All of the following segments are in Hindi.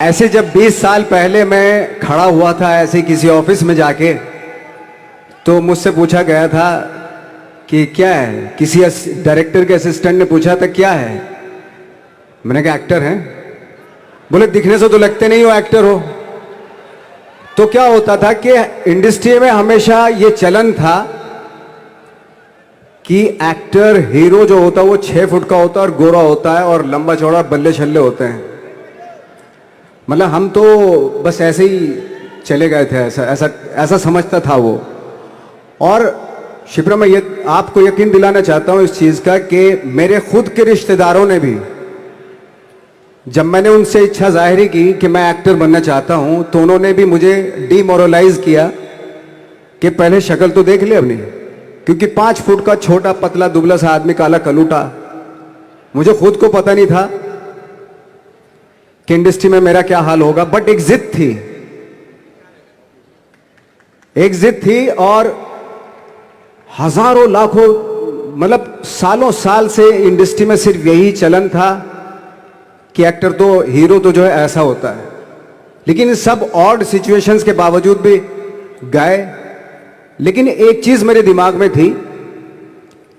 ऐसे जब 20 साल पहले मैं खड़ा हुआ था ऐसे किसी ऑफिस में जाके, तो मुझसे पूछा गया था कि क्या है। किसी डायरेक्टर के असिस्टेंट ने पूछा था क्या है। मैंने कहा एक्टर हैं। बोले दिखने से तो लगते नहीं हो एक्टर हो। तो क्या होता था कि इंडस्ट्री में हमेशा ये चलन था कि एक्टर हीरो जो होता है वो 6 फुट का होता है और गोरा होता है और लंबा चौड़ा बल्ले छल्ले होते हैं। मतलब हम तो बस ऐसे ही चले गए थे, ऐसा ऐसा ऐसा समझता था वो। और शिप्रा, मैं ये आपको यकीन दिलाना चाहता हूं इस चीज का कि मेरे खुद के रिश्तेदारों ने भी, जब मैंने उनसे इच्छा जाहिर की कि मैं एक्टर बनना चाहता हूं, तो उन्होंने भी मुझे डीमोरलाइज किया कि पहले शक्ल तो देख ले अपनी, क्योंकि 5 फुट का छोटा पतला दुबला सा आदमी, काला कलूटा। मुझे खुद को पता नहीं था कि इंडस्ट्री में मेरा क्या हाल होगा, बट एक जिद थी, एक जिद थी। और हजारों लाखों, मतलब सालों साल से इंडस्ट्री में सिर्फ यही चलन था कि एक्टर तो, हीरो तो जो है ऐसा होता है। लेकिन सब ऑड सिचुएशंस के बावजूद भी गए। लेकिन एक चीज मेरे दिमाग में थी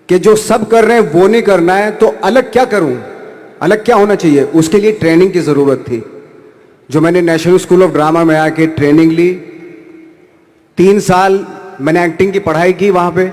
कि जो सब कर रहे हैं वो नहीं करना है, तो अलग क्या करूं, अलग क्या होना चाहिए। उसके लिए ट्रेनिंग की जरूरत थी, जो मैंने नेशनल स्कूल ऑफ ड्रामा में आके ट्रेनिंग ली। 3 साल मैंने एक्टिंग की पढ़ाई की वहां पे,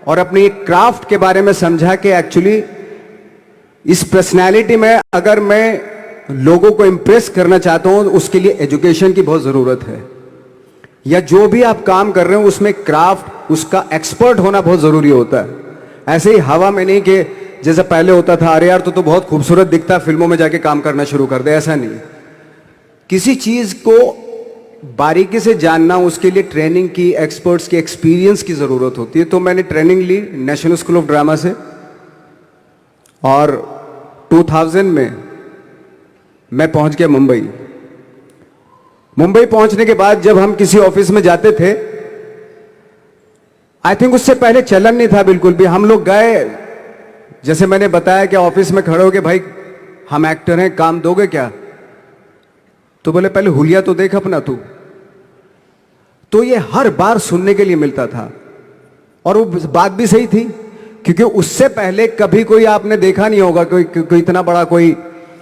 और अपनी एक क्राफ्ट के बारे में समझा कि एक्चुअली इस पर्सनैलिटी में अगर मैं लोगों को इंप्रेस करना चाहता हूं, उसके लिए एजुकेशन की बहुत जरूरत है। या जो भी आप काम कर रहे हो उसमें क्राफ्ट, उसका एक्सपर्ट होना बहुत जरूरी होता है। ऐसे ही हवा में नहीं कि जैसे पहले होता था, अरे यार तो बहुत खूबसूरत दिखता, फिल्मों में जाके काम करना शुरू कर दे, ऐसा नहीं। किसी चीज को बारीकी से जानना, उसके लिए ट्रेनिंग की, एक्सपर्ट्स की, एक्सपीरियंस की जरूरत होती है। तो मैंने ट्रेनिंग ली नेशनल स्कूल ऑफ ड्रामा से, और 2000 में मैं पहुंच गया मुंबई। मुंबई पहुंचने के बाद जब हम किसी ऑफिस में जाते थे, आई थिंक उससे पहले चलन नहीं था बिल्कुल भी। हम लोग गए, जैसे मैंने बताया कि ऑफिस में खड़े हो के, भाई हम एक्टर हैं, काम दोगे क्या। तो बोले पहले हुलिया तो देख अपना तू। तो ये हर बार सुनने के लिए मिलता था, और वो बात भी सही थी, क्योंकि उससे पहले कभी कोई आपने देखा नहीं होगा कोई इतना बड़ा, कोई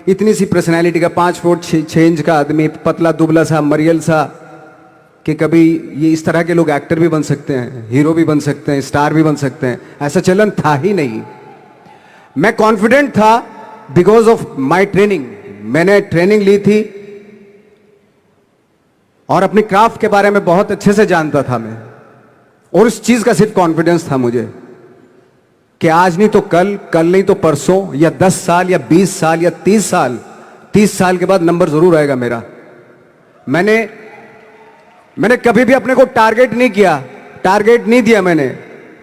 इतनी सी पर्सनैलिटी का 5 फुट 6 इंच का आदमी, पतला दुबला सा मरियल सा, कि कभी ये इस तरह के लोग एक्टर भी बन सकते हैं, हीरो भी बन सकते हैं, स्टार भी बन सकते हैं। ऐसा चलन था ही नहीं। मैं कॉन्फिडेंट था बिकॉज ऑफ माई ट्रेनिंग। मैंने ट्रेनिंग ली थी और अपनी क्राफ्ट के बारे में बहुत अच्छे से जानता था मैं, और उस चीज का सिर्फ कॉन्फिडेंस था मुझे कि आज नहीं तो कल, कल नहीं तो परसों, या 10 साल या 20 साल या 30 साल, 30 साल के बाद नंबर जरूर आएगा मेरा। मैंने कभी भी अपने को टारगेट नहीं किया, टारगेट नहीं दिया मैंने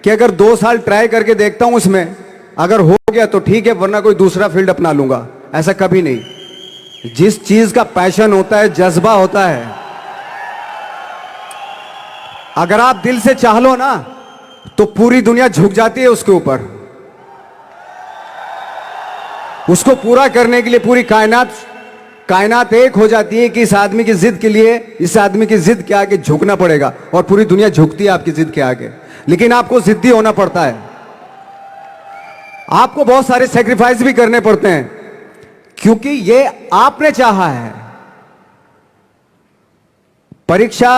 कि अगर 2 साल ट्राई करके देखता हूं, उसमें अगर हो गया तो ठीक है, वरना कोई दूसरा फील्ड अपना लूंगा। ऐसा कभी नहीं। जिस चीज का पैशन होता है, जज्बा होता है, अगर आप दिल से चाह लो ना, तो पूरी दुनिया झुक जाती है उसके ऊपर। उसको पूरा करने के लिए पूरी कायनात एक हो जाती है कि इस आदमी की जिद के लिए, इस आदमी की जिद के आगे झुकना पड़ेगा, और पूरी दुनिया झुकती है आपकी जिद के आगे। लेकिन आपको जिद्दी होना पड़ता है, आपको बहुत सारे सेक्रीफाइस भी करने पड़ते हैं, क्योंकि ये आपने चाहा है। परीक्षा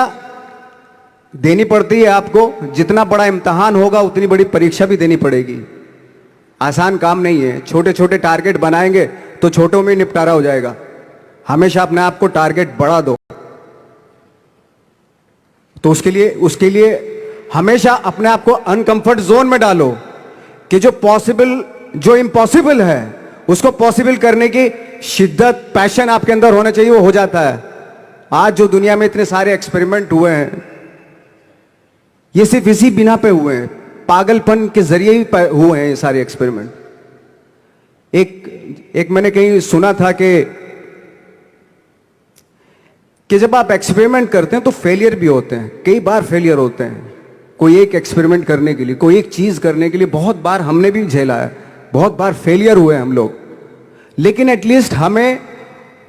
देनी पड़ती है आपको, जितना बड़ा इम्तिहान होगा उतनी बड़ी परीक्षा भी देनी पड़ेगी। आसान काम नहीं है। छोटे छोटे टारगेट बनाएंगे तो छोटों में निपटारा हो जाएगा। हमेशा अपने आप को टारगेट बढ़ा दो। तो उसके लिए हमेशा अपने आप को अनकंफर्ट जोन में डालो, कि जो इम्पॉसिबल है उसको पॉसिबल करने की शिद्दत, पैशन आपके अंदर होना चाहिए, वो हो जाता है। आज जो दुनिया में इतने सारे एक्सपेरिमेंट हुए हैं, ये सिर्फ इसी बिना पे हुए हैं, पागलपन के जरिए ही हुए हैं ये सारे एक्सपेरिमेंट। एक मैंने कहीं सुना था कि जब आप एक्सपेरिमेंट करते हैं तो फेलियर भी होते हैं, कई बार फेलियर होते हैं। कोई एक एक्सपेरिमेंट करने के लिए, कोई एक चीज करने के लिए बहुत बार हमने भी झेला है, बहुत बार फेलियर हुए हम लोग। लेकिन एटलीस्ट हमें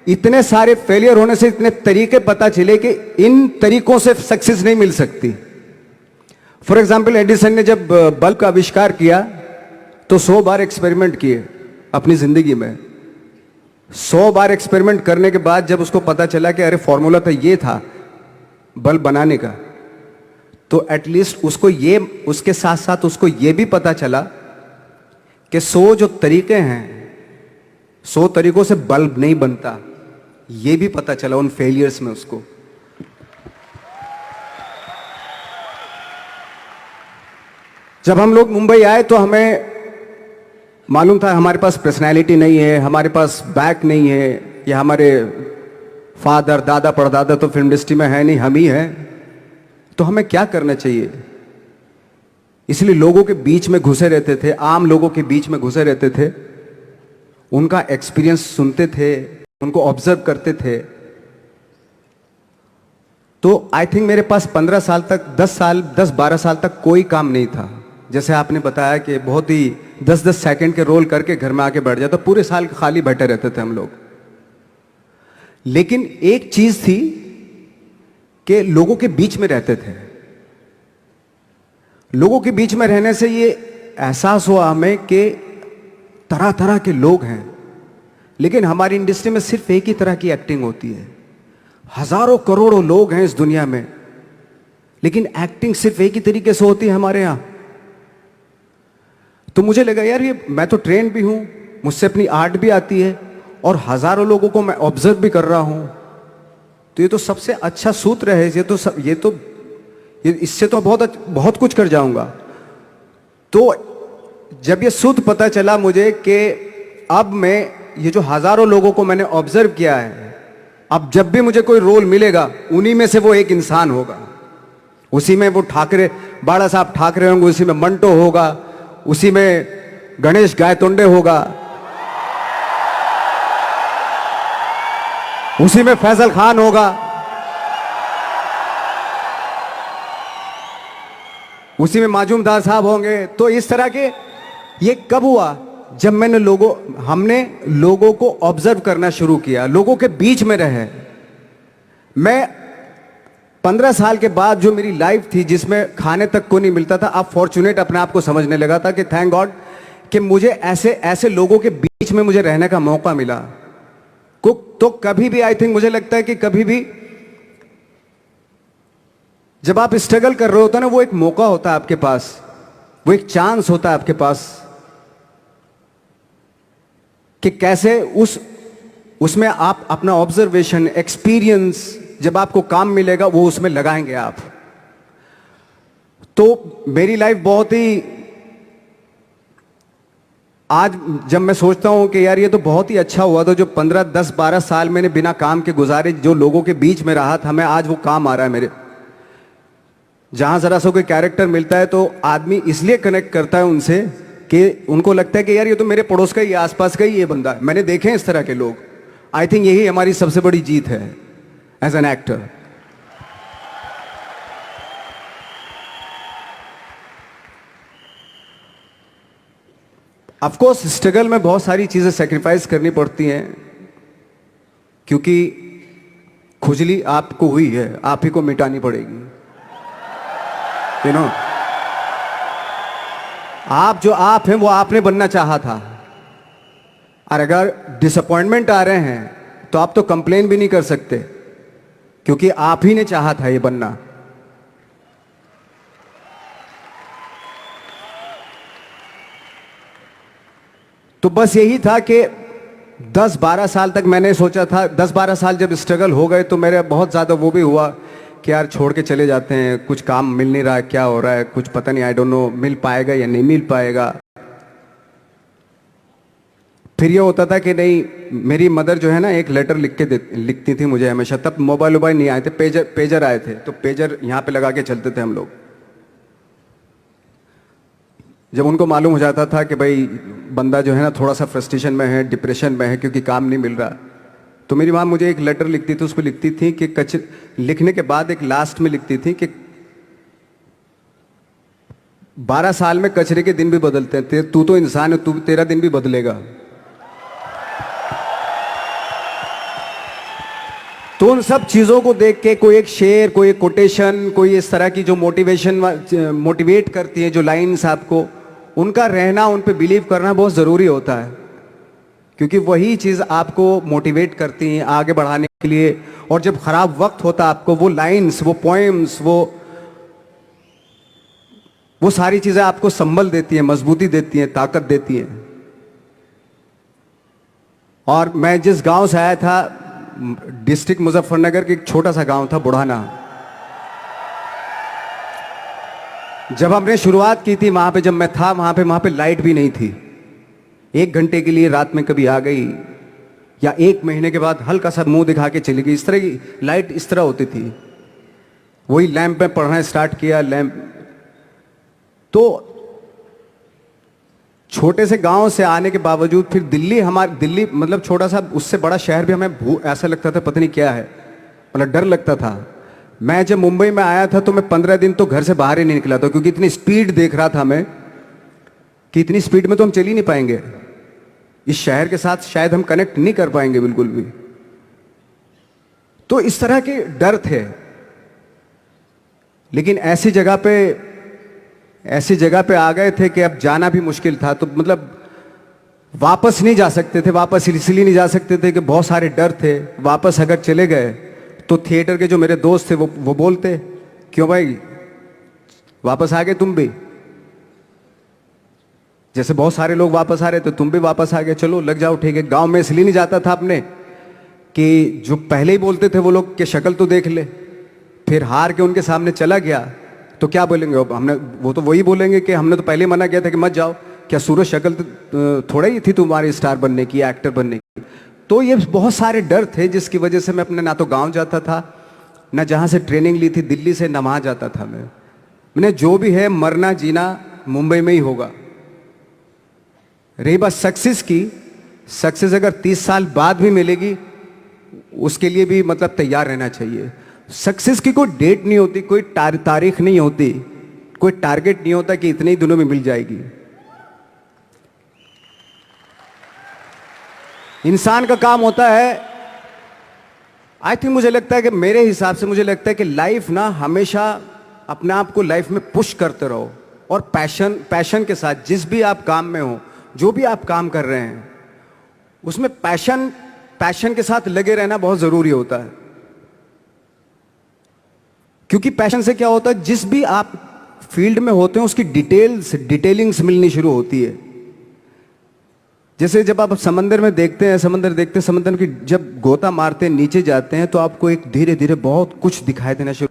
इतने सारे फेलियर होने से इतने तरीके पता चले कि इन तरीकों से सक्सेस नहीं मिल सकती। फॉर एग्जाम्पल, एडिसन ने जब बल्ब का आविष्कार किया तो 100 बार एक्सपेरिमेंट किए अपनी जिंदगी में। 100 बार एक्सपेरिमेंट करने के बाद जब उसको पता चला कि अरे फॉर्मूला तो ये था बल्ब बनाने का, तो एटलीस्ट उसको ये, उसके साथ साथ उसको ये भी पता चला कि 100 जो तरीके हैं, 100 तरीकों से बल्ब नहीं बनता, ये भी पता चला उन फेलियर्स में उसको। जब हम लोग मुंबई आए तो हमें मालूम था हमारे पास पर्सनैलिटी नहीं है, हमारे पास बैक नहीं है, या हमारे फादर दादा परदादा तो फिल्म इंडस्ट्री में है नहीं, हम ही हैं, तो हमें क्या करना चाहिए। इसलिए लोगों के बीच में घुसे रहते थे, आम लोगों के बीच में घुसे रहते थे, उनका एक्सपीरियंस सुनते थे, उनको ऑब्जर्व करते थे। तो आई थिंक मेरे पास 15 साल तक, 10-12 साल तक कोई काम नहीं था। जैसे आपने बताया कि बहुत ही 10-10 सेकंड के रोल करके घर में आके बैठ जाता, पूरे साल खाली बैठे रहते थे हम लोग। लेकिन एक चीज थी कि लोगों के बीच में रहते थे। लोगों के बीच में रहने से ये एहसास हुआ हमें कि तरह तरह के लोग हैं, लेकिन हमारी इंडस्ट्री में सिर्फ एक ही तरह की एक्टिंग होती है। हजारों करोड़ों लोग हैं इस दुनिया में, लेकिन एक्टिंग सिर्फ एक ही तरीके से होती है हमारे यहां। तो मुझे लगा यार, ये मैं तो ट्रेन भी हूं, मुझसे अपनी आर्ट भी आती है, और हजारों लोगों को मैं ऑब्जर्व भी कर रहा हूं, तो ये तो सबसे अच्छा सूत्र है। इससे तो बहुत कुछ कर जाऊंगा। तो जब ये सूत्र पता चला मुझे कि अब मैं ये जो हजारों लोगों को मैंने ऑब्जर्व किया है, अब जब भी मुझे कोई रोल मिलेगा उन्हीं में से वो एक इंसान होगा। उसी में वो ठाकरे, बाला साहब ठाकरे होंगे, उसी में मंटो होगा, उसी में गणेश गायतोंडे होगा, उसी में फैजल खान होगा, उसी में माजूमदार साहब होंगे। तो इस तरह के, ये कब हुआ? जब हमने लोगों को ऑब्जर्व करना शुरू किया, लोगों के बीच में रहे। मैं 15 साल के बाद जो मेरी लाइफ थी जिसमें खाने तक को नहीं मिलता था, अब फॉर्चुनेट अपने आप को समझने लगा था कि थैंक गॉड कि मुझे ऐसे लोगों के बीच में मुझे रहने का मौका मिला। तो कभी भी, आई थिंक मुझे लगता है कि कभी भी जब आप स्ट्रगल कर रहे होते हैं ना, वो एक मौका होता है आपके पास, वो एक चांस होता है आपके पास कि कैसे उसमें आप अपना ऑब्जर्वेशन, एक्सपीरियंस, जब आपको काम मिलेगा वो उसमें लगाएंगे आप। तो मेरी लाइफ बहुत ही, आज जब मैं सोचता हूं कि यार ये तो बहुत ही अच्छा हुआ था जो 15, 10, 12 साल मैंने बिना काम के गुजारे, जो लोगों के बीच में रहा था, मैं आज वो काम आ रहा है मेरे। जहां जरा सा कोई कैरेक्टर मिलता है तो आदमी इसलिए कनेक्ट करता है उनसे कि उनको लगता है कि यार ये तो मेरे पड़ोस का ही, आसपास का ही ये बंदा है। मैंने देखे हैं इस तरह के लोग। आई थिंक यही हमारी सबसे बड़ी जीत है as an actor. Of course struggle में बहुत सारी चीजें सेक्रीफाइस करनी पड़ती हैं, क्योंकि खुजली आपको हुई है, आप ही को मिटानी पड़ेगी। यू नो, आप जो आप हैं वो आपने बनना चाहा था, और अगर डिसअपॉइंटमेंट आ रहे हैं तो आप तो कंप्लेन भी नहीं कर सकते, क्योंकि आप ही ने चाहा था ये बनना। तो बस यही था कि 10-12 साल तक मैंने सोचा था, 10-12 साल जब स्ट्रगल हो गए तो मेरे बहुत ज़्यादा वो भी हुआ कि यार छोड़ के चले जाते हैं, कुछ काम मिल नहीं रहा है, क्या हो रहा है, कुछ पता नहीं, आई डोंट नो मिल पाएगा या नहीं मिल पाएगा। फिर ये होता था कि नहीं, मेरी मदर जो है ना एक लेटर लिखती थी मुझे हमेशा। तब मोबाइल नहीं आए थे, पेजर आए थे, तो पेजर यहाँ पे लगा के चलते थे हम लोग। जब उनको मालूम हो जाता था कि भाई बंदा जो है ना थोड़ा सा फ्रस्ट्रेशन में है, डिप्रेशन में है, क्योंकि काम नहीं मिल रहा, तो मेरी माँ मुझे एक लेटर लिखती थी। उसमें लिखती थी कि लिखने के बाद एक लास्ट में लिखती थी कि 12 साल में कचरे के दिन भी बदलते हैं, तू तो इंसान है, तेरा दिन भी बदलेगा। तो उन सब चीज़ों को देख के कोई एक शेर, कोई एक कोटेशन, कोई इस तरह की जो मोटिवेट करती है जो लाइंस आपको, उनका रहना, उन पे बिलीव करना बहुत ज़रूरी होता है, क्योंकि वही चीज़ आपको मोटिवेट करती हैं आगे बढ़ाने के लिए। और जब खराब वक्त होता है आपको, वो लाइंस, वो पोएम्स, वो सारी चीज़ें आपको संबल देती हैं, मजबूती देती हैं, ताकत देती हैं। और मैं जिस गांव से आया था, डिस्ट्रिक्ट मुजफ्फरनगर के एक छोटा सा गांव था बुढ़ाना। जब हमने शुरुआत की थी वहां पे, जब मैं था वहां पे लाइट भी नहीं थी। 1 घंटे के लिए रात में कभी आ गई, या 1 महीने के बाद हल्का सा मुंह दिखा के चली गई। इस तरह की लाइट इस तरह होती थी। वही लैंप में पढ़ना स्टार्ट किया, लैंप। तो छोटे से गांव से आने के बावजूद फिर दिल्ली मतलब छोटा सा, उससे बड़ा शहर भी हमें ऐसा लगता था पता नहीं क्या है, मतलब डर लगता था। मैं जब मुंबई में आया था तो मैं 15 दिन तो घर से बाहर ही नहीं निकला था, क्योंकि इतनी स्पीड देख रहा था मैं कि इतनी स्पीड में तो हम चल ही नहीं पाएंगे, इस शहर के साथ शायद हम कनेक्ट नहीं कर पाएंगे बिल्कुल भी। तो इस तरह के डर थे। लेकिन ऐसी जगह पे आ गए थे कि अब जाना भी मुश्किल था। तो मतलब वापस नहीं जा सकते थे। वापस इसलिए नहीं जा सकते थे कि बहुत सारे डर थे। वापस अगर चले गए तो थिएटर के जो मेरे दोस्त थे वो बोलते, क्यों भाई वापस आ गए तुम भी, जैसे बहुत सारे लोग वापस आ रहे, तो तुम भी वापस आ गए, चलो लग जाओ, ठीक है। गांव में इसलिए नहीं जाता था अपने कि जो पहले ही बोलते थे वो लोग कि शक्ल तो देख ले, फिर हार के उनके सामने चला गया तो क्या बोलेंगे हमने, वो तो वही बोलेंगे कि हमने तो पहले मना किया था कि मत जाओ, क्या सूरज शक्ल थोड़ा ही थी तुम्हारी स्टार बनने की, एक्टर बनने की। तो ये बहुत सारे डर थे जिसकी वजह से मैं अपने ना तो गांव जाता था, ना जहां से ट्रेनिंग ली थी दिल्ली से, ना वहां जाता था। मैंने जो भी है मरना जीना मुंबई में ही होगा। रही बात सक्सेस की, सक्सेस अगर 30 साल बाद भी मिलेगी उसके लिए भी मतलब तैयार रहना चाहिए। सक्सेस की कोई डेट नहीं होती, कोई तारीख नहीं होती, कोई टारगेट नहीं होता कि इतने ही दिनों में मिल जाएगी। इंसान का काम होता है, आई थिंक, मुझे लगता है कि मेरे हिसाब से मुझे लगता है कि लाइफ ना हमेशा अपने आप को लाइफ में पुश करते रहो, और पैशन के साथ जिस भी आप काम में हो, जो भी आप काम कर रहे हैं उसमें पैशन के साथ लगे रहना बहुत जरूरी होता है। क्योंकि पैशन से क्या होता है, जिस भी आप फील्ड में होते हैं उसकी डिटेलिंग्स मिलनी शुरू होती है। जैसे जब आप समंदर में देखते हैं, समंदर की जब गोता मारते हैं, नीचे जाते हैं, तो आपको एक धीरे धीरे बहुत कुछ दिखाई देना शुरू।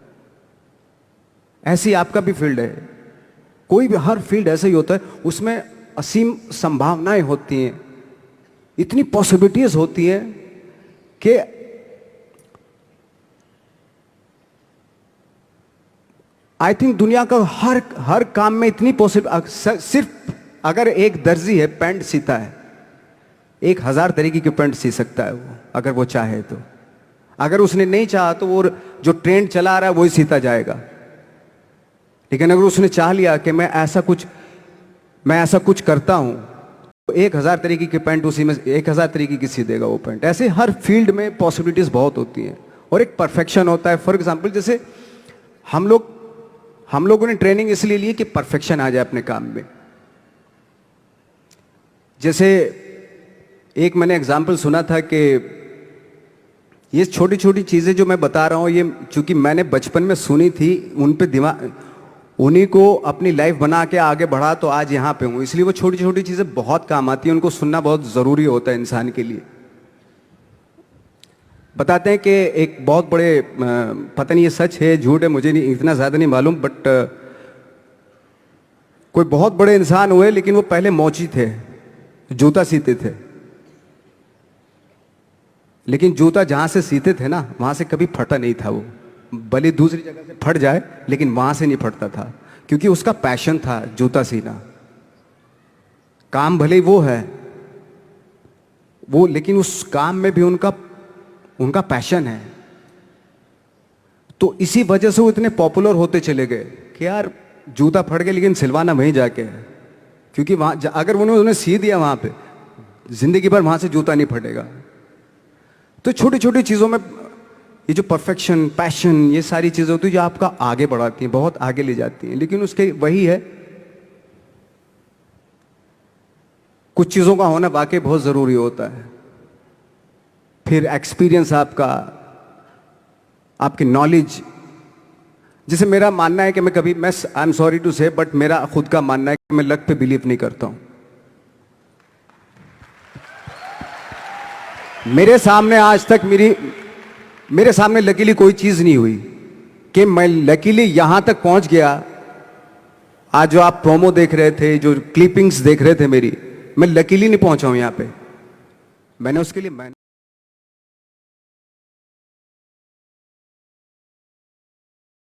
ऐसी आपका भी फील्ड है, कोई भी हर फील्ड ऐसा ही होता है, उसमें असीम संभावनाएं होती हैं, इतनी पॉसिबिलिटीज होती हैं कि आई थिंक दुनिया का हर काम में इतनी सिर्फ अगर एक दर्जी है पैंट सीता है, 1000 तरीके की पैंट सी सकता है वो, अगर वो चाहे तो। अगर उसने नहीं चाहा तो वो जो ट्रेंड चला रहा है वही सीता जाएगा। लेकिन अगर उसने चाह लिया कि मैं ऐसा कुछ करता हूं, तो 1000 तरीके की पैंट उसी में 1000 तरीके की सी देगा वो पैंट। ऐसे हर फील्ड में पॉसिबिलिटीज बहुत होती हैं, और एक परफेक्शन होता है। फॉर एग्जाम्पल, जैसे हम लोगों ने ट्रेनिंग इसलिए ली कि परफेक्शन आ जाए अपने काम में। जैसे एक मैंने एग्जाम्पल सुना था कि ये छोटी छोटी चीजें जो मैं बता रहा हूं, ये चूंकि मैंने बचपन में सुनी थी, उन पे दिमाग, उन्हीं को अपनी लाइफ बना के आगे बढ़ा तो आज यहाँ पे हूँ। इसलिए वो छोटी छोटी चीज़ें बहुत काम आती हैं, उनको सुनना बहुत ज़रूरी होता है इंसान के लिए। बताते हैं कि एक बहुत बड़े, पता नहीं ये सच है झूठ है, मुझे नहीं इतना ज़्यादा नहीं मालूम, बट कोई बहुत बड़े इंसान हुए, लेकिन वो पहले मोची थे, जूता सीते थे। लेकिन जूता जहाँ से सीते थे ना, वहाँ से कभी फटा नहीं था वो, भले दूसरी जगह से फट जाए लेकिन वहां से नहीं फटता था, क्योंकि उसका पैशन था जूता सीना। काम भले वो है वो, लेकिन उस काम में भी उनका पैशन है। तो इसी वजह से वो इतने पॉपुलर होते चले गए कि यार जूता फट गया लेकिन सिलवाना वहीं जाके है, क्योंकि वहां अगर उन्होंने सी दिया वहां पे, जिंदगी भर वहां से जूता नहीं फटेगा। तो छोटी छोटी चीजों में ये जो परफेक्शन, पैशन, ये सारी चीज़ें होती है जो आपका आगे बढ़ाती हैं, बहुत आगे ले जाती हैं, लेकिन उसके वही है, कुछ चीज़ों का होना वाकई बहुत ज़रूरी होता है। फिर एक्सपीरियंस आपका, आपकी नॉलेज। जैसे मेरा मानना है कि मैं कभी, मैं आई एम सॉरी टू से, बट मेरा खुद का मानना है कि मैं लक पे बिलीव नहीं करता हूं। मेरे सामने आज तक मेरे सामने लकीली कोई चीज नहीं हुई कि मैं लकीली यहां तक पहुंच गया। आज जो आप प्रोमो देख रहे थे, जो क्लिपिंग्स देख रहे थे मेरी, मैं लकीली नहीं पहुंचा हूं यहां पे। मैंने उसके लिए